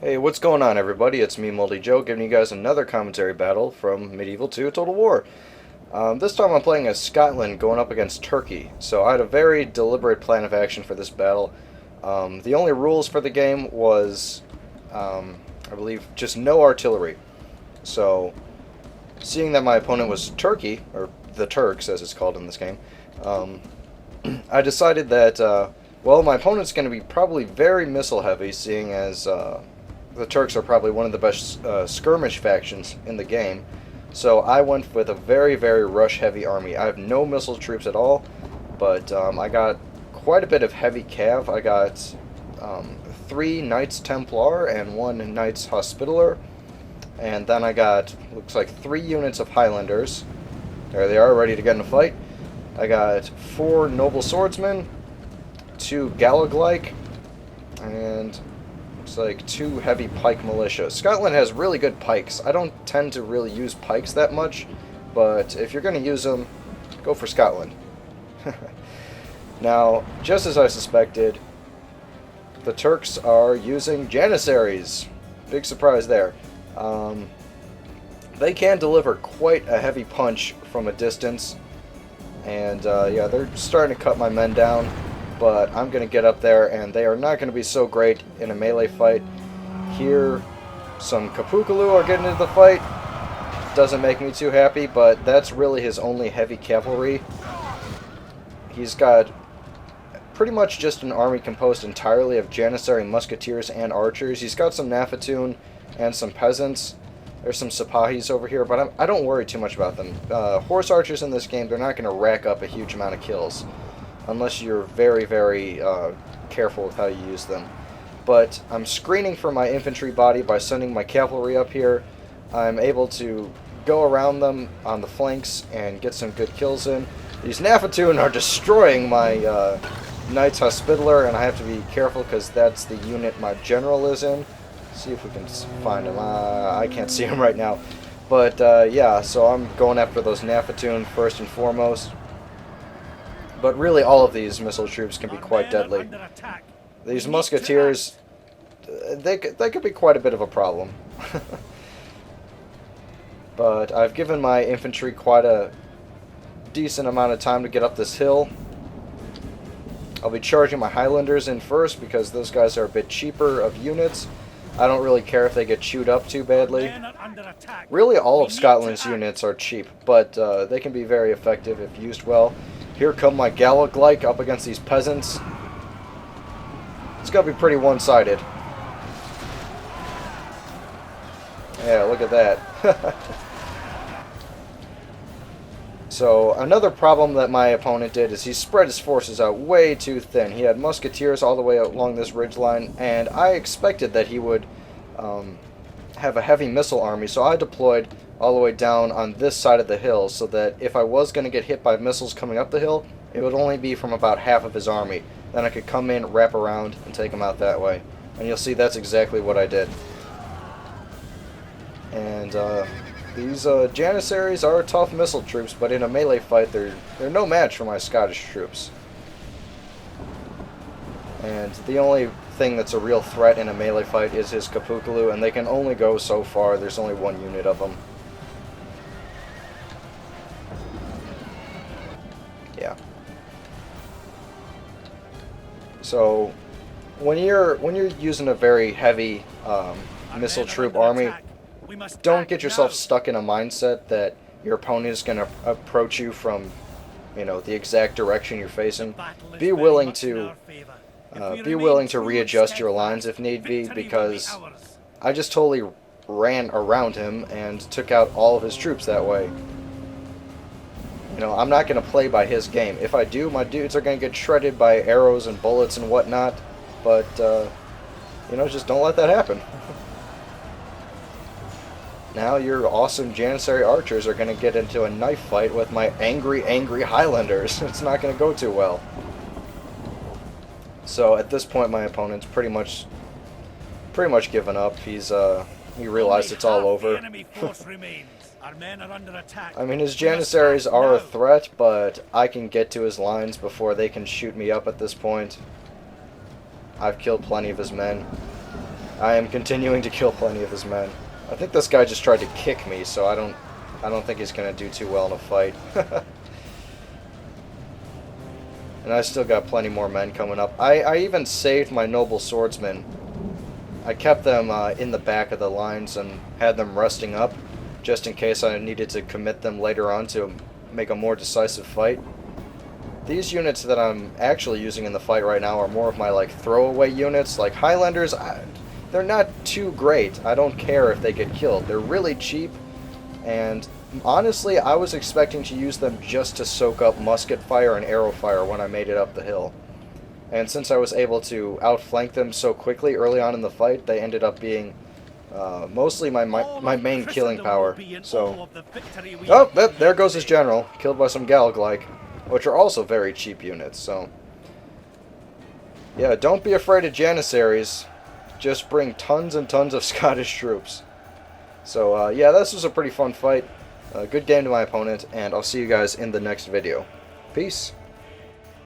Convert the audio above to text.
Hey, what's going on, everybody? It's me, Moldy Joe, giving you guys another commentary battle from Medieval 2 Total War. This time I'm playing as Scotland going up against Turkey, so I had a very deliberate plan of action for this battle. The only rules for the game was, I believe, just no artillery. So, seeing that my opponent was Turkey, or the Turks as it's called in this game, I decided that, well, my opponent's going to be probably very missile heavy, seeing as the Turks are probably one of the best skirmish factions in the game. So I went with a very, very rush-heavy army. I have no missile troops at all, but I got quite a bit of heavy cav. I got 3 Knights Templar and 1 Knights Hospitaller. And then I got, looks like 3 units of Highlanders. There they are, ready to get in a fight. I got 4 Noble Swordsmen, 2 Galloglyke, and looks like 2 heavy pike militia. Scotland has really good pikes. I don't tend to really use pikes that much, but if you're going to use them, go for Scotland. Now, just as I suspected, the Turks are using Janissaries. Big surprise there. They can deliver quite a heavy punch from a distance, and yeah, they're starting to cut my men down. But I'm going to get up there, and they are not going to be so great in a melee fight. Here, some Kapukalu are getting into the fight. Doesn't make me too happy, but that's really his only heavy cavalry. He's got pretty much just an army composed entirely of Janissary musketeers and archers. He's got some Nafatoon and some peasants. There's some Sipahis over here, but I don't worry too much about them. Horse archers in this game, they're not going to rack up a huge amount of kills, unless you're very, very careful with how you use them. But I'm screening for my infantry body by sending my cavalry up here. I'm able to go around them on the flanks and get some good kills in. These Nafatoon are destroying my Knights Hospitaller, and I have to be careful because that's the unit my general is in. See if we can find him. I can't see him right now. But yeah, so I'm going after those Nafatoon first and foremost. But really, all of these missile troops can be quite deadly. These musketeers, they could be quite a bit of a problem. But I've given my infantry quite a decent amount of time to get up this hill. I'll be charging my Highlanders in first because those guys are a bit cheaper of units. I don't really care if they get chewed up too badly. Really, all of Scotland's units are cheap, but they can be very effective if used well. Here come my Galloglyke up against these peasants. It's going to be pretty one-sided. Yeah, look at that. So, another problem that my opponent did is he spread his forces out way too thin. He had musketeers all the way along this ridgeline, and I expected that he would have a heavy missile army, so I deployed all the way down on this side of the hill so that if I was going to get hit by missiles coming up the hill, it would only be from about half of his army. Then I could come in, wrap around, and take him out that way. And you'll see that's exactly what I did. And these Janissaries are tough missile troops, but in a melee fight, they're no match for my Scottish troops. And the only thing that's a real threat in a melee fight is his Kapukalu, and they can only go so far. There's only 1 unit of them. Yeah. So when you're using a very heavy missile troop army, don't get yourself stuck in a mindset that your opponent is going to approach you from, you know, the exact direction you're facing. Be willing to readjust your lines if need be, because I just totally ran around him and took out all of his troops that way. You know, I'm not going to play by his game. If I do, my dudes are going to get shredded by arrows and bullets and whatnot, but, you know, just don't let that happen. Now your awesome Janissary archers are going to get into a knife fight with my angry Highlanders. It's not going to go too well. So at this point, my opponent's pretty much given up. He realized it's all over. I mean, his Janissaries are a threat, but I can get to his lines before they can shoot me up at this point. I've killed plenty of his men. I am continuing to kill plenty of his men. I think this guy just tried to kick me, so I don't think he's gonna do too well in a fight. And I still got plenty more men coming up. I even saved my noble swordsmen. I kept them in the back of the lines and had them resting up, just in case I needed to commit them later on to make a more decisive fight. These units that I'm actually using in the fight right now are more of my like throwaway units. Like Highlanders, they're not too great. I don't care if they get killed. They're really cheap, and honestly, I was expecting to use them just to soak up musket fire and arrow fire when I made it up the hill. And since I was able to outflank them so quickly early on in the fight, they ended up being mostly my main killing power. So, oh, there goes his general, killed by some Galg-like, which are also very cheap units. So, yeah, don't be afraid of Janissaries. Just bring tons and tons of Scottish troops. So, yeah, this was a pretty fun fight. Good game to my opponent, and I'll see you guys in the next video. Peace.